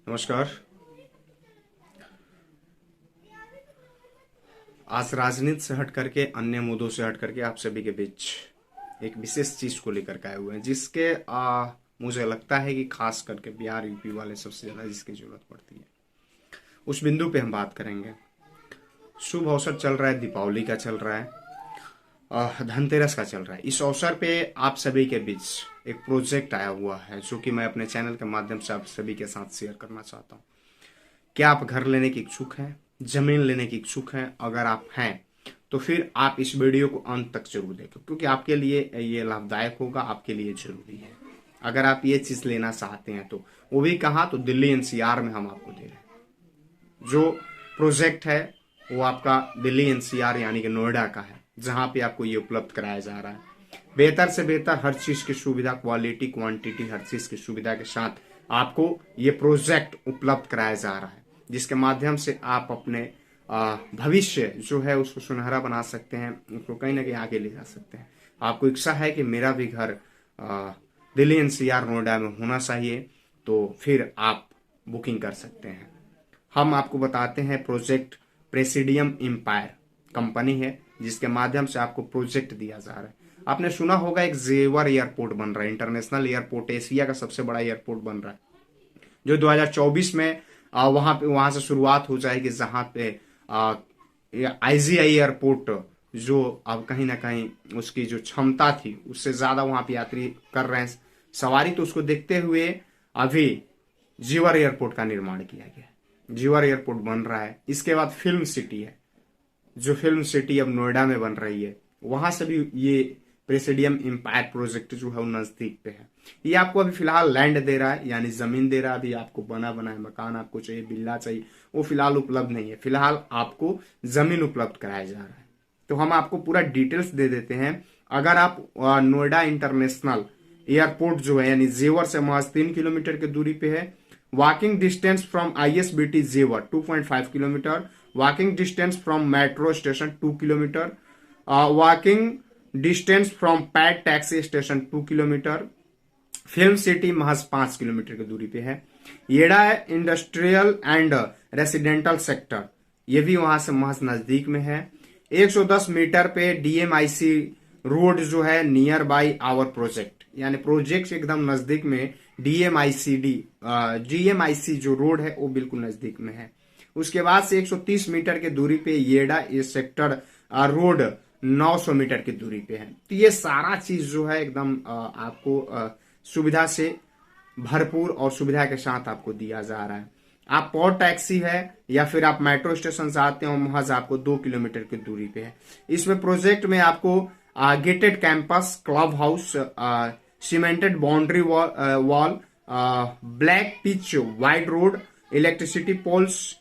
नमस्कार। आज राजनीति से हट करके अन्य मुद्दों से हट करके आप सभी के बीच एक विशेष चीज को लेकर के आए हुए हैं, जिसके मुझे लगता है कि खास करके बिहार यूपी वाले सबसे ज्यादा जिसकी जरूरत पड़ती है, उस बिंदु पे हम बात करेंगे। शुभ अवसर चल रहा है, दीपावली का चल रहा है, धनतेरस का चल रहा है। इस अवसर पे आप सभी के बीच एक प्रोजेक्ट आया हुआ है जो कि मैं अपने चैनल के माध्यम से आप सभी के साथ शेयर करना चाहता हूँ। क्या आप घर लेने की इच्छुक हैं, जमीन लेने की इच्छुक हैं? अगर आप हैं तो फिर आप इस वीडियो को अंत तक जरूर देखें, क्योंकि आपके लिए ये लाभदायक होगा, आपके लिए जरूरी है। अगर आप ये चीज लेना चाहते हैं तो वो भी कहाँ, तो दिल्ली एनसीआर में हम आपको दे रहे हैं। जो प्रोजेक्ट है वो आपका दिल्ली एनसीआर यानी कि नोएडा का है, जहां पे आपको ये उपलब्ध कराया जा रहा है। बेहतर से बेहतर हर चीज की सुविधा, क्वालिटी क्वांटिटी, हर चीज की सुविधा के साथ आपको ये प्रोजेक्ट उपलब्ध कराया जा रहा है, जिसके माध्यम से आप अपने भविष्य जो है उसको सुनहरा बना सकते हैं, उसको कहीं ना कहीं आगे ले जा सकते हैं। आपको इच्छा है कि मेरा भी घर दिल्ली एनसीआर नोएडा में होना चाहिए, तो फिर आप बुकिंग कर सकते हैं। हम आपको बताते हैं प्रोजेक्ट प्रेसिडियम एम्पायर कंपनी है, जिसके माध्यम से आपको प्रोजेक्ट दिया जा रहा है। आपने सुना होगा एक जेवर एयरपोर्ट बन रहा है, इंटरनेशनल एयरपोर्ट, एशिया का सबसे बड़ा एयरपोर्ट बन रहा है, जो 2024 में वहां से शुरुआत हो जाएगी, जहां पे आईजीआई एयरपोर्ट जो अब कहीं ना कहीं उसकी जो क्षमता थी उससे ज्यादा वहां पे यात्री कर रहे हैं सवारी, तो उसको देखते हुए अभी जीवर एयरपोर्ट का निर्माण किया गया। जीवर एयरपोर्ट बन रहा है। इसके बाद फिल्म सिटी है, जो फिल्म सिटी अब नोएडा में बन रही है, वहां से भी ये प्रेसिडियम एम्पायर प्रोजेक्ट जो है वो नजदीक पे है। ये आपको अभी फिलहाल लैंड दे रहा है, यानी जमीन दे रहा है। अभी आपको बना बनाया मकान आपको चाहिए, बिल्ला चाहिए, वो फिलहाल उपलब्ध नहीं है। फिलहाल आपको जमीन उपलब्ध कराया जा रहा है। तो हम आपको पूरा डिटेल्स दे देते हैं। अगर आप नोएडा इंटरनेशनल एयरपोर्ट जो है यानी जेवर से महज 3 किलोमीटर की दूरी पे है। वॉकिंग डिस्टेंस फ्रॉम आईएसबीटी जेवर 2.5 kilometre. Walking distance from metro station 2 kilometre. Walking distance from pad taxi station 2 kilometre. Film city महज 5 किलोमीटर की दूरी पे है। येडा इंडस्ट्रियल एंड रेसिडेंटल सेक्टर, ये भी वहां से महज नजदीक में है। 110 मीटर पे डीएमआईसी रोड जो है नियर बाई आवर प्रोजेक्ट, यानी प्रोजेक्ट एकदम नजदीक में डीएमआईसी जो रोड है वो बिल्कुल नजदीक में है। उसके बाद से 130 मीटर की दूरी पे येडा सेक्टर रोड 900 मीटर की दूरी पे है। तो ये सारा चीज जो है एकदम आपको सुविधा से भरपूर और सुविधा के साथ आपको दिया जा रहा है। आप पॉड टैक्सी है या फिर आप मेट्रो स्टेशन से आते हो, महज आपको 2 किलोमीटर की दूरी पे है। इसमें प्रोजेक्ट में आपको gated campus, club house, cemented boundary wall, black pitch, wide road, electricity poles,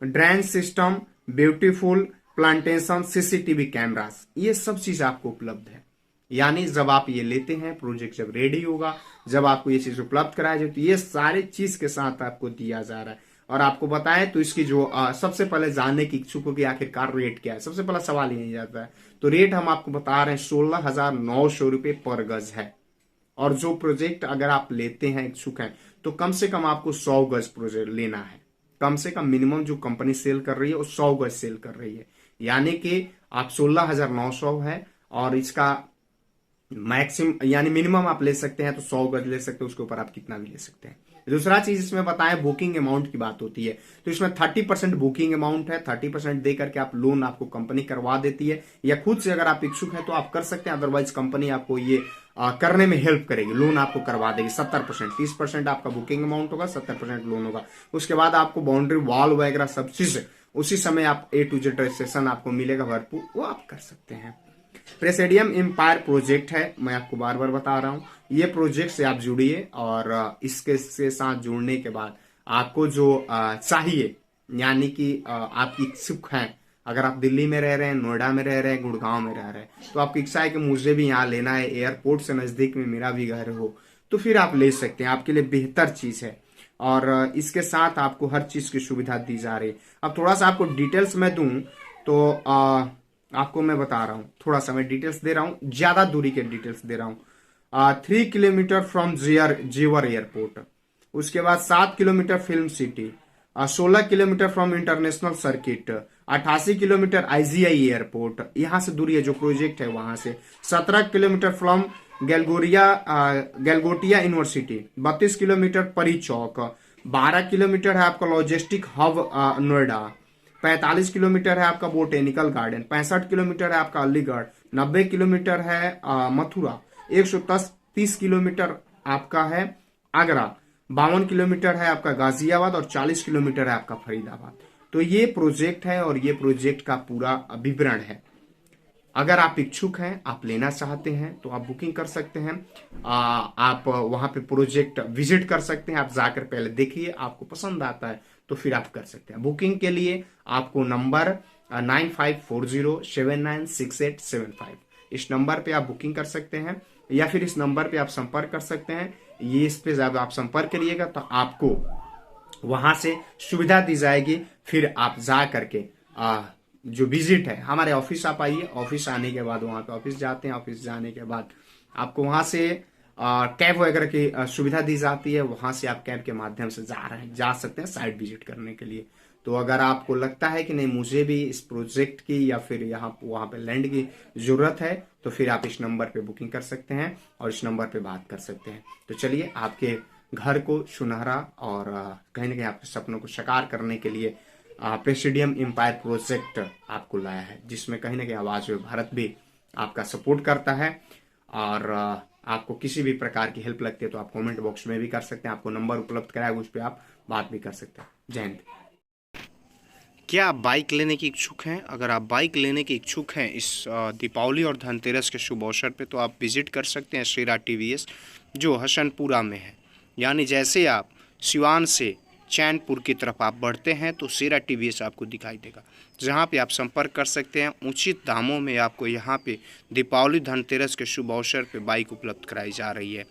drain system, beautiful plantation, CCTV cameras, ये सब चीज आपको उपलब्ध है। यानी जब आप ये लेते हैं, प्रोजेक्ट जब रेडी होगा, जब आपको ये चीज उपलब्ध कराया जाए, तो ये सारे चीज के साथ आपको दिया जा रहा है। और आपको बताएं तो इसकी जो सबसे पहले जानने की इच्छुक हो कि आखिरकार रेट क्या है, सबसे पहला सवाल यही जाता है। तो रेट हम आपको बता रहे हैं 16,900 रुपए पर गज है। और जो प्रोजेक्ट अगर आप लेते हैं, इच्छुक हैं, तो कम से कम आपको 100 गज प्रोजेक्ट लेना है। कम से कम मिनिमम जो कंपनी सेल कर रही है वो 100 गज सेल कर रही है, यानी कि आप 16,900 है। और इसका मैक्सिमम यानी मिनिमम आप ले सकते हैं तो 100 गज ले सकते हैं, उसके ऊपर आप कितना भी ले सकते हैं। दूसरा चीज इसमें बताएं, बुकिंग अमाउंट की बात होती है, तो इसमें 30% बुकिंग अमाउंट है। 30% दे करके आप लोन आपको कंपनी करवा देती है, या खुद से अगर आप इच्छुक हैं तो आप कर सकते हैं, अदरवाइज कंपनी आपको ये करने में हेल्प करेगी, लोन आपको करवा देगी। 70%, 30% आपका बुकिंग अमाउंट होगा, 70% लोन होगा। उसके बाद आपको बाउंड्री वॉल वगैरह सब चीज उसी समय आप A to Z रजिस्ट्रेशन आपको मिलेगा भरपूर, वो आप कर सकते हैं। प्रेसिडियम एम्पायर प्रोजेक्ट है, मैं आपको बार बार बता रहा हूं। ये प्रोजेक्ट से आप जुड़िए, और इसके साथ जुड़ने के बाद आपको जो चाहिए, यानी कि आप इच्छुक हैं, अगर आप दिल्ली में रह रहे हैं, नोएडा में रह रहे हैं, गुड़गांव में रह रहे हैं, तो आपकी इच्छा है कि मुझे भी यहाँ लेना है, एयरपोर्ट से नजदीक में मेरा भी घर हो, तो फिर आप ले सकते हैं। आपके लिए बेहतर चीज है, और इसके साथ आपको हर चीज की सुविधा दी जा रही है। अब थोड़ा सा आपको डिटेल्स में दूं तो आपको मैं बता रहा हूं, थोड़ा सा मैं डिटेल्स दे रहा हूं, ज्यादा दूरी के डिटेल्स दे रहा हूं। 3 किलोमीटर फ्रॉम जेवर एयरपोर्ट, उसके बाद 7 kilometre film city, 16 kilometre from international circuit, 88 kilometre IGI airport, यहाँ से दूरी है जो प्रोजेक्ट है वहां से, 17 किलोमीटर फ्रॉम गैलगोटिया यूनिवर्सिटी, 32 किलोमीटर परी चौक, 12 किलोमीटर है आपका लॉजिस्टिक हब नोएडा, 45 किलोमीटर है आपका बोटेनिकल गार्डन, 65 किलोमीटर है आपका अलीगढ़, 90 किलोमीटर है मथुरा, 130 किलोमीटर आपका है आगरा, 52 किलोमीटर है आपका गाजियाबाद और 40 किलोमीटर है आपका फरीदाबाद। तो ये प्रोजेक्ट है और ये प्रोजेक्ट का पूरा विवरण है। अगर आप इच्छुक हैं, आप लेना चाहते हैं तो आप बुकिंग कर सकते हैं। आप वहां पे प्रोजेक्ट विजिट कर सकते हैं। आप जाकर पहले देखिए, आपको पसंद आता है तो फिर आप कर सकते हैं। बुकिंग के लिए आपको नंबर 9540796875 इस नंबर पे आप बुकिंग कर सकते हैं, या फिर इस नंबर पे आप संपर्क कर सकते हैं। ये इस पे जब आप संपर्क करिएगा तो आपको वहां से सुविधा दी जाएगी। फिर आप जा करके जो विजिट है, हमारे ऑफिस आप आइए, ऑफिस आने के बाद वहां पे ऑफिस जाते हैं, ऑफिस जाने के बाद आपको वहां से कैब वगैरह की सुविधा दी जाती है। वहां से आप कैब के माध्यम से जा सकते हैं साइट विजिट करने के लिए। तो अगर आपको लगता है कि नहीं मुझे भी इस प्रोजेक्ट की या फिर यहाँ वहां पे लैंड की जरूरत है, तो फिर आप इस नंबर पे बुकिंग कर सकते हैं और इस नंबर पे बात कर सकते हैं। तो चलिए, आपके घर को सुनहरा और कहीं ना कहीं आपके सपनों को साकार करने के लिए प्रेसिडियम एम्पायर प्रोजेक्ट आपको लाया है, जिसमें कहीं ना कहीं आवाज भारत भी आपका सपोर्ट करता है। और आपको किसी भी प्रकार की हेल्प लगती है तो आप कमेंट बॉक्स में भी कर सकते हैं। आपको नंबर उपलब्ध कराया, उस पर आप बात भी कर सकते हैं। जय हिंद। क्या आप बाइक लेने की इच्छुक हैं? अगर आप बाइक लेने के इच्छुक हैं इस दीपावली और धनतेरस के शुभ अवसर पे, तो आप विजिट कर सकते हैं शेरा टीवीएस, जो हसनपुरा में है। यानी जैसे आप सिवान से चैनपुर की तरफ आप बढ़ते हैं तो शेरा टीवीएस आपको दिखाई देगा, जहां पे आप संपर्क कर सकते हैं। उचित दामों में आपको यहां पे दीपावली धनतेरस के शुभ अवसर पे बाइक उपलब्ध कराई जा रही है।